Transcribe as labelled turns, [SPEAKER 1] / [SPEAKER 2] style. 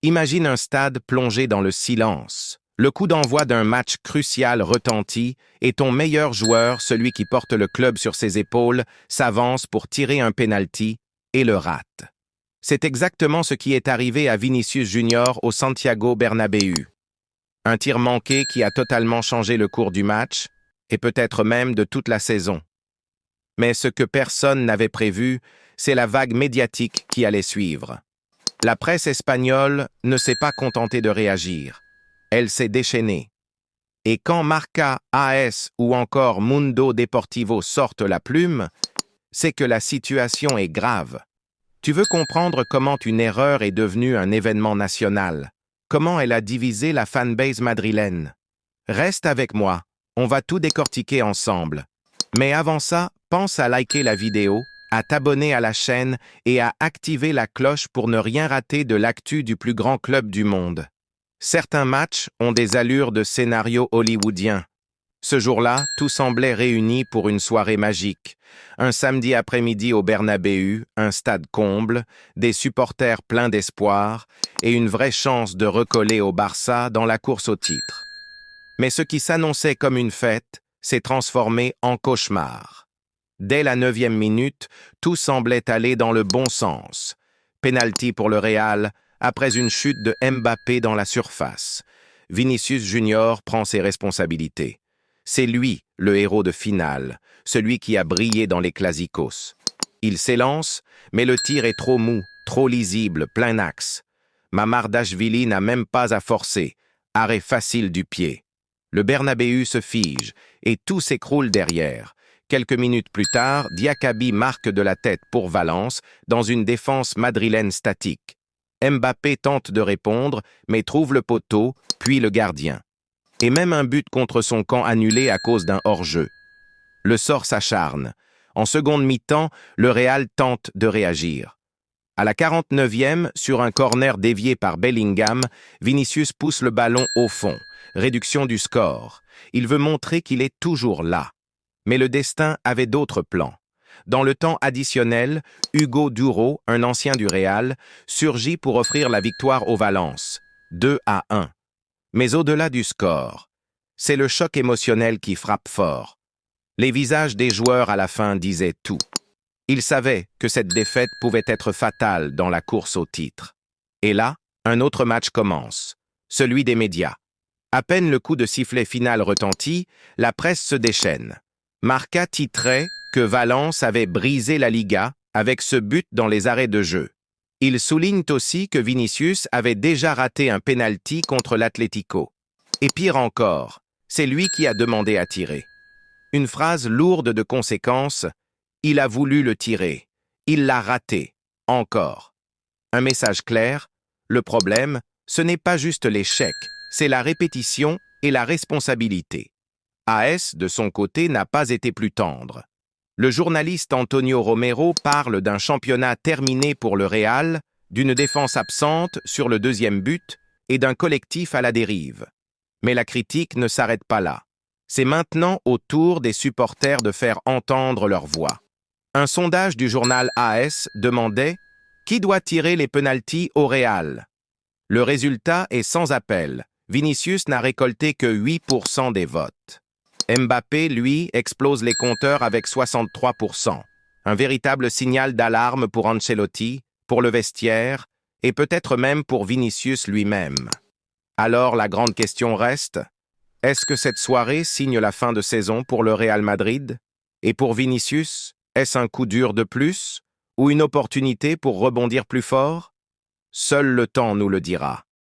[SPEAKER 1] Imagine un stade plongé dans le silence. Le coup d'envoi d'un match crucial retentit et ton meilleur joueur, celui qui porte le club sur ses épaules, s'avance pour tirer un penalty et le rate. C'est exactement ce qui est arrivé à Vinicius Junior au Santiago Bernabéu. Un tir manqué qui a totalement changé le cours du match et peut-être même de toute la saison. Mais ce que personne n'avait prévu, c'est la vague médiatique qui allait suivre. La presse espagnole ne s'est pas contentée de réagir. Elle s'est déchaînée. Et quand Marca, AS ou encore Mundo Deportivo sortent la plume, c'est que la situation est grave. Tu veux comprendre comment une erreur est devenue un événement national, comment elle a divisé la fanbase madrilène. Reste avec moi, on va tout décortiquer ensemble. Mais avant ça, pense à liker la vidéo, à t'abonner à la chaîne et à activer la cloche pour ne rien rater de l'actu du plus grand club du monde. Certains matchs ont des allures de scénario hollywoodien. Ce jour-là, tout semblait réuni pour une soirée magique. Un samedi après-midi au Bernabéu, un stade comble, des supporters pleins d'espoir et une vraie chance de recoller au Barça dans la course au titre. Mais ce qui s'annonçait comme une fête s'est transformé en cauchemar. Dès la 9e minute, tout semblait aller dans le bon sens. Penalty pour le Real, après une chute de Mbappé dans la surface. Vinicius Junior prend ses responsabilités. C'est lui, le héros de finale, celui qui a brillé dans les Clásicos. Il s'élance, mais le tir est trop mou, trop lisible, plein axe. Mamardashvili n'a même pas à forcer. Arrêt facile du pied. Le Bernabéu se fige et tout s'écroule derrière. Quelques minutes plus tard, Diakaby marque de la tête pour Valence dans une défense madrilène statique. Mbappé tente de répondre, mais trouve le poteau, puis le gardien. Et même un but contre son camp annulé à cause d'un hors-jeu. Le sort s'acharne. En seconde mi-temps, le Real tente de réagir. À la 49e, sur un corner dévié par Bellingham, Vinicius pousse le ballon au fond. Réduction du score. Il veut montrer qu'il est toujours là. Mais le destin avait d'autres plans. Dans le temps additionnel, Hugo Duro, un ancien du Real, surgit pour offrir la victoire au Valence, 2-1. Mais au-delà du score, c'est le choc émotionnel qui frappe fort. Les visages des joueurs à la fin disaient tout. Ils savaient que cette défaite pouvait être fatale dans la course au titre. Et là, un autre match commence, celui des médias. À peine le coup de sifflet final retentit, la presse se déchaîne. Marca titrait que Valence avait brisé la Liga avec ce but dans les arrêts de jeu. Ils soulignent aussi que Vinicius avait déjà raté un penalty contre l'Atlético. Et pire encore, c'est lui qui a demandé à tirer. Une phrase lourde de conséquences, il a voulu le tirer, il l'a raté, encore. Un message clair, le problème, ce n'est pas juste l'échec, c'est la répétition et la responsabilité. AS, de son côté, n'a pas été plus tendre. Le journaliste Antonio Romero parle d'un championnat terminé pour le Real, d'une défense absente sur le deuxième but et d'un collectif à la dérive. Mais la critique ne s'arrête pas là. C'est maintenant au tour des supporters de faire entendre leur voix. Un sondage du journal AS demandait « Qui doit tirer les penaltys au Real ?» Le résultat est sans appel. Vinicius n'a récolté que 8% des votes. Mbappé, lui, explose les compteurs avec 63%. Un véritable signal d'alarme pour Ancelotti, pour le vestiaire, et peut-être même pour Vinicius lui-même. Alors la grande question reste, est-ce que cette soirée signe la fin de saison pour le Real Madrid? Et pour Vinicius, est-ce un coup dur de plus? Ou une opportunité pour rebondir plus fort? Seul le temps nous le dira.